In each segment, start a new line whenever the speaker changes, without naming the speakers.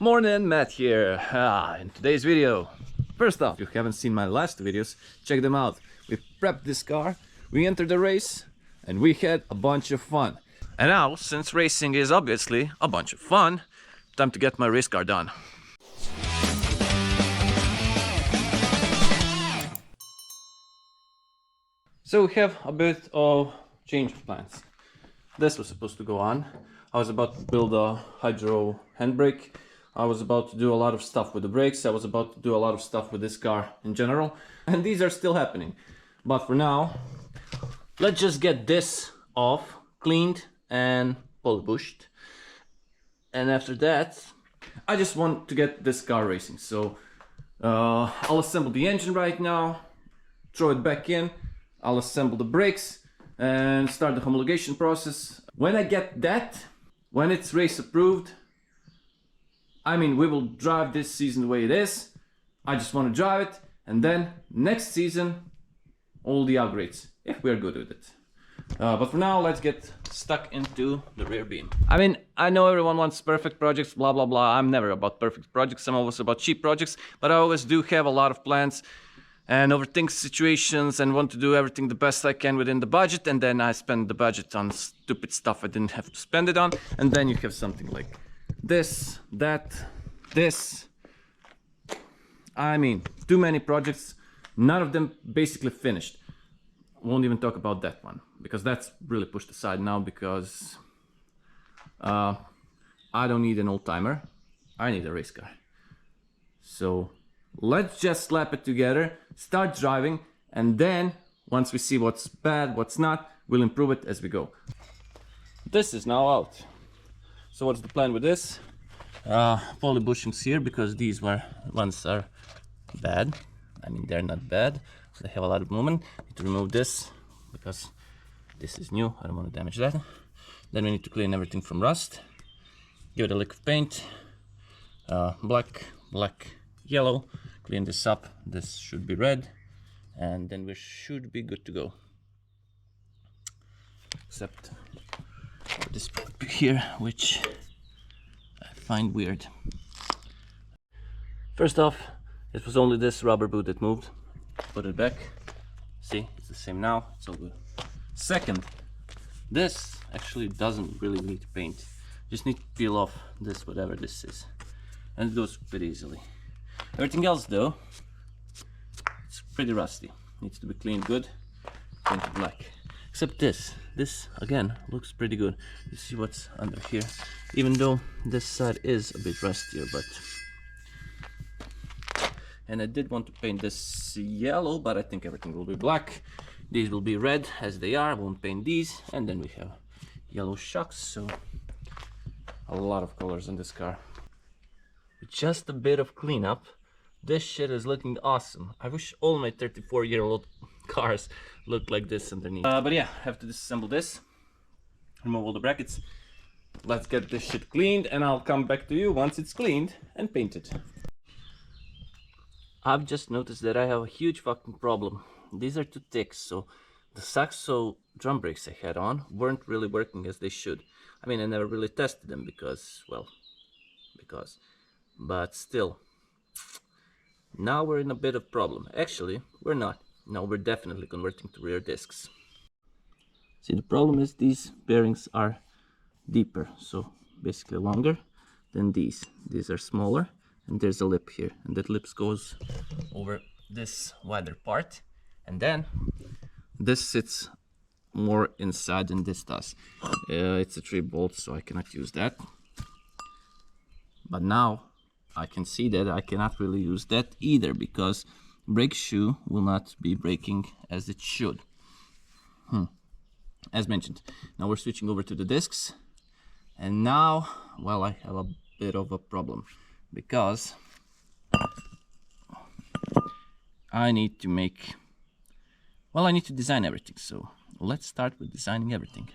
Morning, Matt here. In today's video, first off, if you haven't seen my last videos, check them out. We prepped this car, we entered the race, and we had a bunch of fun. And now, since racing is obviously a bunch of fun, time to get my race car done. So we have a bit of change of plans. This was supposed to go on. I was about to build a hydro handbrake. I was about to do a lot of stuff with the brakes. I was about to do a lot of stuff with this car in general. And these are still happening. But for now, let's just get this off, cleaned and polybushed. And after that, I just want to get this car racing. So I'll assemble the engine right now, throw it back in. I'll assemble the brakes and start the homologation process. When I get that, when it's race approved, I mean, we will drive this season the way it is. I just want to drive it, and then next season, all the upgrades, if we're good with it. But for now, let's get stuck into the rear beam. I mean, I know everyone wants perfect projects, blah, blah, blah. I'm never about perfect projects. I'm always about cheap projects, but I always do have a lot of plans and overthink situations and want to do everything the best I can within the budget, and then I spend the budget on stupid stuff I didn't have to spend it on, and then you have something like this, that, this. I mean, too many projects, none of them basically finished. Won't even talk about that one, because that's really pushed aside now, because I don't need an old-timer, I need a race car. So let's just slap it together, start driving, and then once we see what's bad, what's not, we'll improve it as we go. This is now out. So what's the plan with this? Poly bushings here, because these ones are bad. I mean, they're not bad, they have a lot of movement. Need to remove this because this is new, I don't want to damage that. Then we need to clean everything from rust, give it a lick of paint, black, yellow, clean this up. This should be red, and then we should be good to go. Except for this here, which I find weird. First off, it was only this rubber boot that moved. Put it back. See, it's the same now, it's all good. Second, this actually doesn't really need to paint. Just need to peel off this, whatever this is, and it goes pretty easily. Everything else though, it's pretty rusty. Needs to be cleaned good, painted black. Except this again looks pretty good. You see what's under here, even though this side is a bit rustier, but. And I did want to paint this yellow, but I think everything will be black. These will be red as they are. I won't paint these, and then we have yellow shocks, so a lot of colors on this car. With just a bit of cleanup, this shit is looking awesome. I wish all my 34-year-old cars looked like this underneath. But yeah, I have to disassemble this, remove all the brackets. Let's get this shit cleaned, and I'll come back to you once it's cleaned and painted. I've just noticed that I have a huge fucking problem. These are too thick, so the Saxo drum brakes I had on weren't really working as they should. I mean, I never really tested them because, but still. Now we're in a bit of problem. Actually, we're not. Now we're definitely converting to rear discs. See, the problem is these bearings are deeper, so basically longer than these. These are smaller, and there's a lip here, and that lip goes over this wider part, and then this sits more inside than this does. It's a 3-bolt, so I cannot use that. But now I can see that I cannot really use that either, because brake shoe will not be braking as it should. As mentioned, now we're switching over to the discs, and now, well, I have a bit of a problem, because I need to design everything. So let's start with designing everything.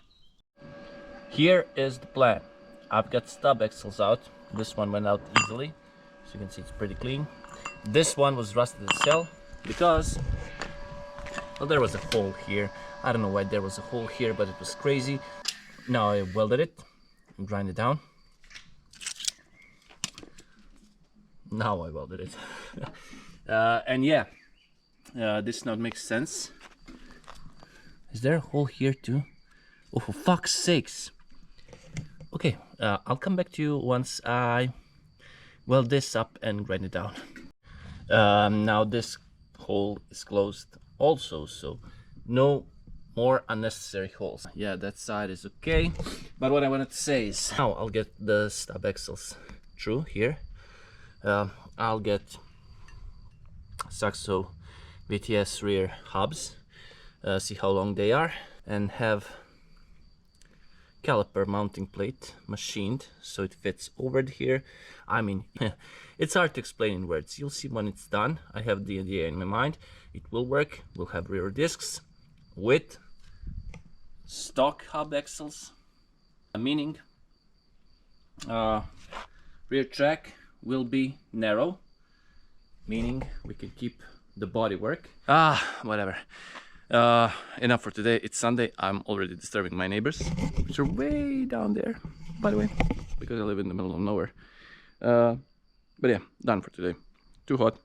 Here is the plan. I've got stub axles out. This one went out easily, so you can see it's pretty clean. This one was rusted as hell because, well, there was a hole here. I don't know why there was a hole here, but it was crazy. Now I welded it and grind it down. Now I welded it. And yeah, this now makes sense. Is there a hole here too? Oh, for fuck's sakes. Okay, I'll come back to you once I weld this up and grind it down. Now this hole is closed also, so no more unnecessary holes. Yeah, that side is okay. But what I wanted to say is, now I'll get the stub axles through here. I'll get Saxo VTS rear hubs, see how long they are, and have caliper mounting plate machined so it fits over here. I mean, it's hard to explain in words. You'll see when it's done. I have the idea in my mind. It will work. We'll have rear discs with stock hub axles, meaning rear track will be narrow, meaning we can keep the body work. Whatever. Enough for today. It's Sunday. I'm already disturbing my neighbors, which are way down there, by the way, because I live in the middle of nowhere. But yeah, done for today. Too hot,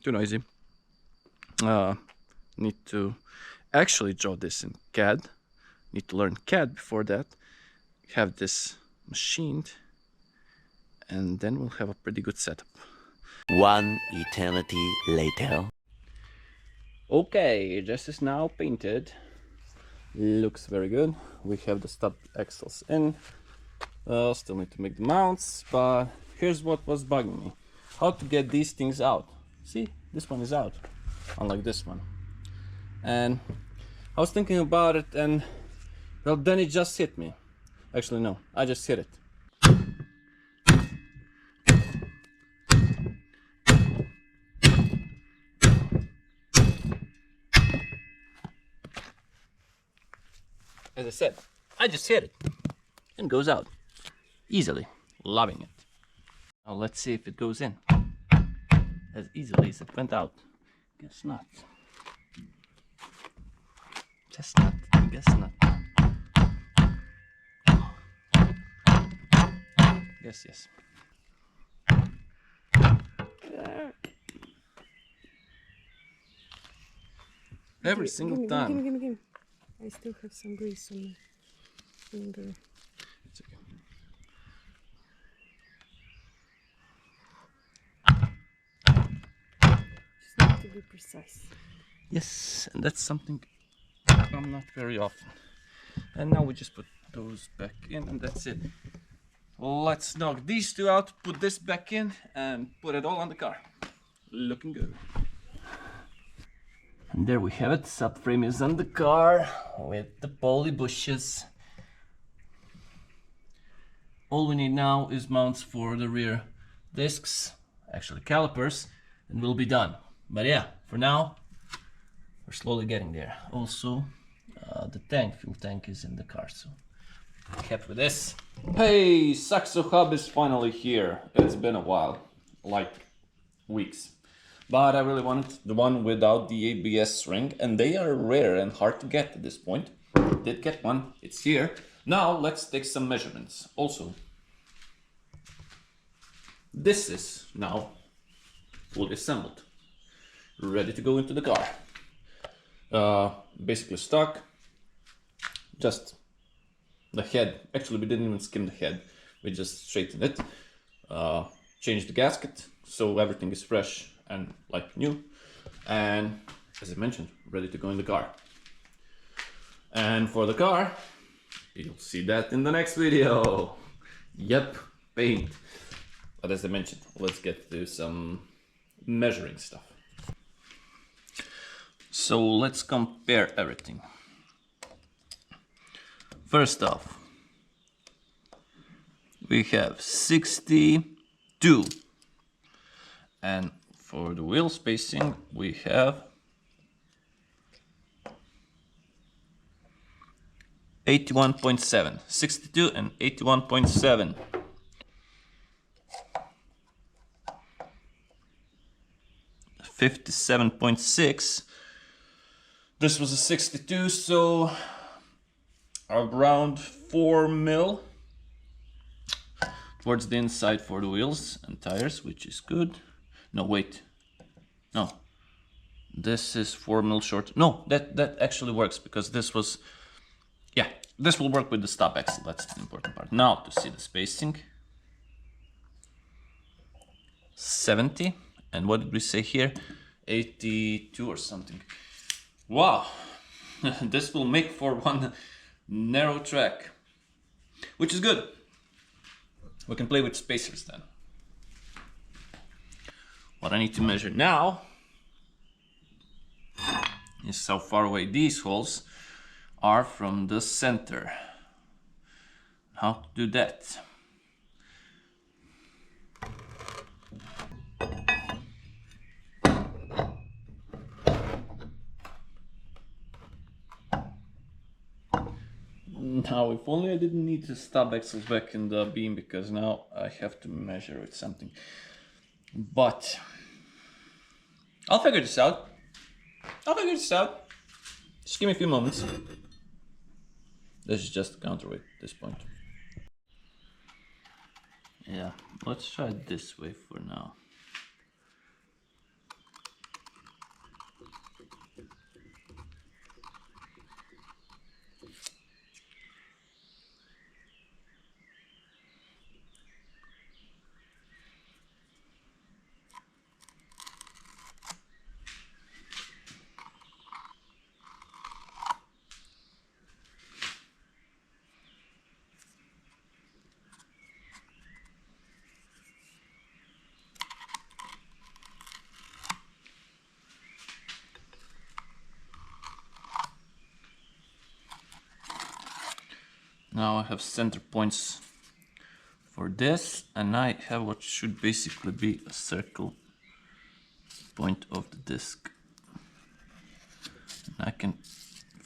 too noisy. Need to actually draw this in CAD. Need to learn CAD before that. Have this machined, and then we'll have a pretty good setup.
One eternity later.
Okay, this is now painted. Looks very good. We have the stub axles in. Still need to make the mounts, but here's what was bugging me. How to get these things out. See, this one is out, unlike this one. And I was thinking about it, and well, then it just hit me. Actually, no, I just hit it. As I said, I just hit it and goes out easily. Loving it. Now let's see if it goes in as easily as it went out. Guess not. Just not. Guess not. Yes, yes. Every single time.
Give me. I still have some grease on my finger.
It's okay.
Just need to be precise.
Yes, and that's something I'm not very often. And now we just put those back in, and that's it. Let's knock these two out, put this back in, and put it all on the car. Looking good. And there we have it. Subframe is on the car with the poly bushes. All we need now is mounts for the rear discs, actually calipers, and we'll be done. But yeah, for now, we're slowly getting there. Also, the fuel tank is in the car, so kept with this. Hey, Saxo Hub is finally here. It's been a while, like weeks. But I really wanted the one without the ABS ring, and they are rare and hard to get at this point. Did get one, it's here. Now let's take some measurements. Also, this is now fully assembled, ready to go into the car. Basically stock, just the head. Actually, we didn't even skim the head, we just straightened it, changed the gasket, so everything is fresh and like new, and as I mentioned, ready to go in the car. And for the car, you'll see that in the next video. Yep, paint. But as I mentioned, let's get to some measuring stuff. So let's compare everything. First off, we have 62, and for the wheel spacing we have 81.7, 62 and 81.7. $57.6. This was a 62, so around 4 mil. towards the inside for the wheels and tires, which is good. No, wait. No. This is 4 mil short. No, that actually works because this was... Yeah, this will work with the stop axle. That's the important part. Now to see the spacing. 70. And what did we say here? 82 or something. Wow. This will make for one narrow track, which is good. We can play with spacers then. What I need to measure now is how far away these holes are from the center. How to do that? Now, if only I didn't need the stub axles back in the beam, because now I have to measure with something. But I'll figure this out. Just give me a few moments. This is just a counterweight at this point. Yeah, let's try it this way for now. Now I have center points for this, and I have what should basically be a circle point of the disc. And I can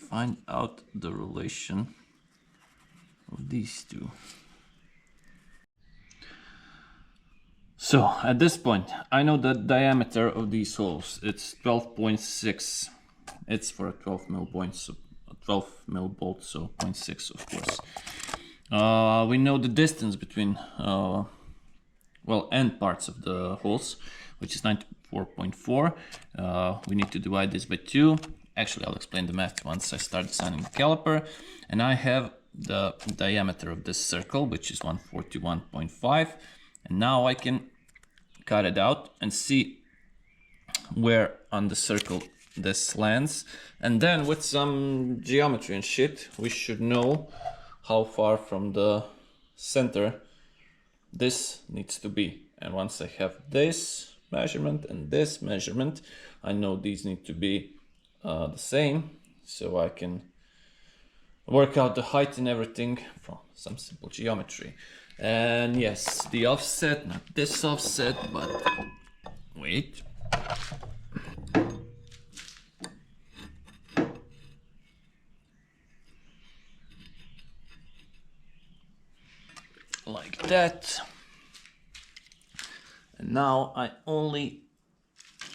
find out the relation of these two. So at this point, I know the diameter of these holes. It's 12.6. It's for a 12 mil point, so a 12 mil bolt, so 0.6 of course. We know the distance between end parts of the holes, which is 94.4. We need to divide this by 2. Actually, I'll explain the math once I start designing the caliper. And I have the diameter of this circle, which is 141.5. And now I can cut it out and see where on the circle this lands. And then with some geometry and shit, we should know how far from the center this needs to be. And once I have this measurement and this measurement, I know these need to be the same, so I can work out the height and everything from some simple geometry. And yes, the offset, not this offset, but wait. Like that. And now I only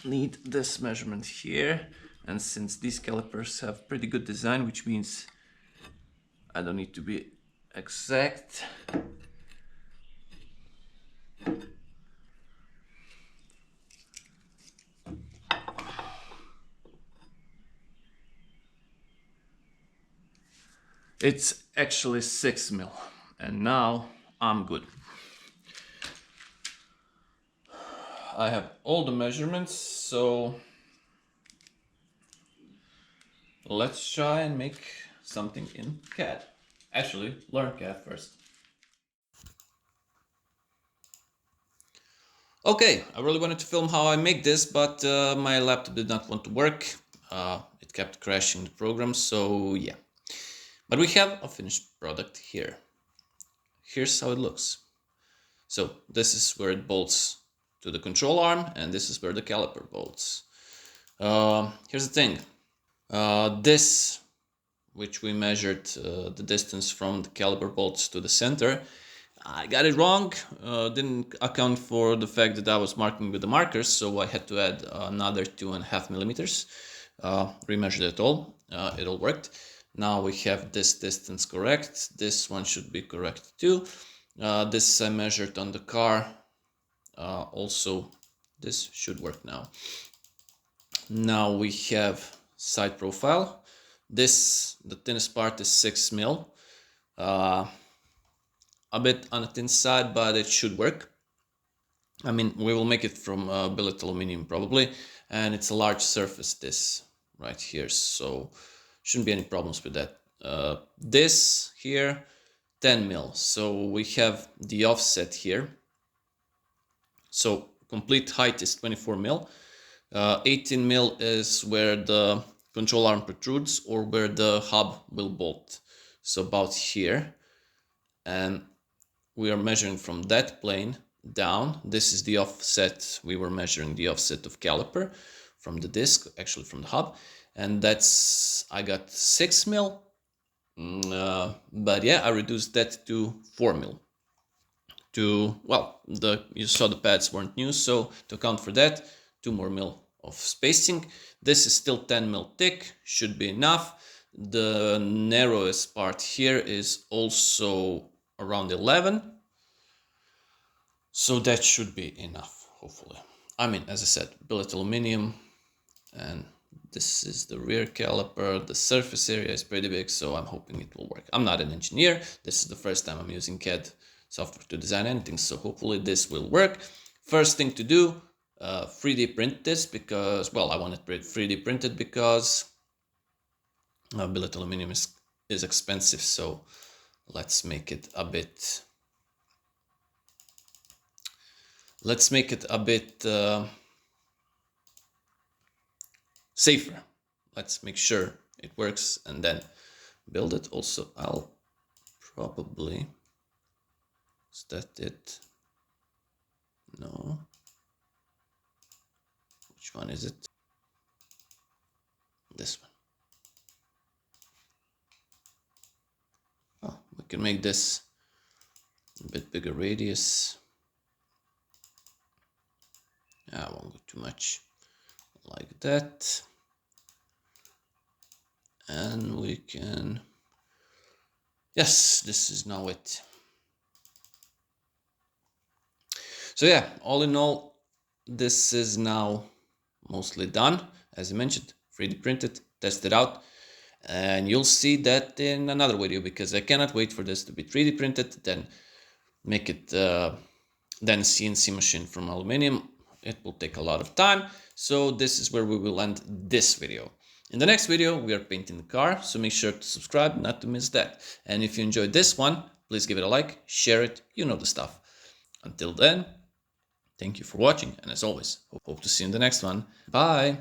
need this measurement here, and since these calipers have pretty good design, which means I don't need to be exact, it's actually 6 mil, and now I'm good. I have all the measurements, so let's try and make something in CAD. Actually, learn CAD first. Okay, I really wanted to film how I make this, but my laptop did not want to work. It kept crashing the program, so yeah. But we have a finished product here. Here's how it looks. So this is where it bolts to the control arm, and this is where the caliper bolts. Here's the thing. This, which we measured the distance from the caliper bolts to the center, I got it wrong. Didn't account for the fact that I was marking with the markers, so I had to add another 2.5 millimeters. Remeasured it all. It all worked. Now we have this distance correct. This one should be correct too. This I measured on the car. Also, this should work now. Now we have side profile. This, the thinnest part is 6 mil. A bit on the thin side, but it should work. I mean, we will make it from billet aluminum probably, and it's a large surface, this right here, so shouldn't be any problems with that. This here, 10 mil, so we have the offset here. So complete height is 24 mil. 18 mil is where the control arm protrudes or where the hub will bolt. So about here. And we are measuring from that plane down. This is the offset. We were measuring the offset of caliper from the disc, actually from the hub. And that's, I got 6 mil. But yeah, I reduced that to 4 mil. Well, you saw the pads weren't new, so to account for that, 2 more mil of spacing. This is still 10 mil thick, should be enough. The narrowest part here is also around 11, so that should be enough, hopefully. I mean, as I said, billet aluminum, and this is the rear caliper. The surface area is pretty big, so I'm hoping it will work. I'm not an engineer. This is the first time I'm using CAD software to design anything, so hopefully this will work. First thing to do, 3D print this because, well, I want it 3D printed because billet aluminum is expensive, so let's make it a bit safer. Let's make sure it works and then build it. Also, I'll probably, is that it? No. Which one is it? This one. Oh, we can make this a bit bigger radius. I won't go too much, like that. And we can, yes, this is now it. So yeah, all in all, this is now mostly done. As I mentioned, 3D printed, tested out, and you'll see that in another video because I cannot wait for this to be 3D printed, then make it, then CNC machine from aluminum. It will take a lot of time, so this is where we will end this video. In the next video, we are painting the car, so make sure to subscribe not to miss that. And if you enjoyed this one, please give it a like, share it, you know the stuff. Until then, thank you for watching, and as always, hope to see you in the next one. Bye!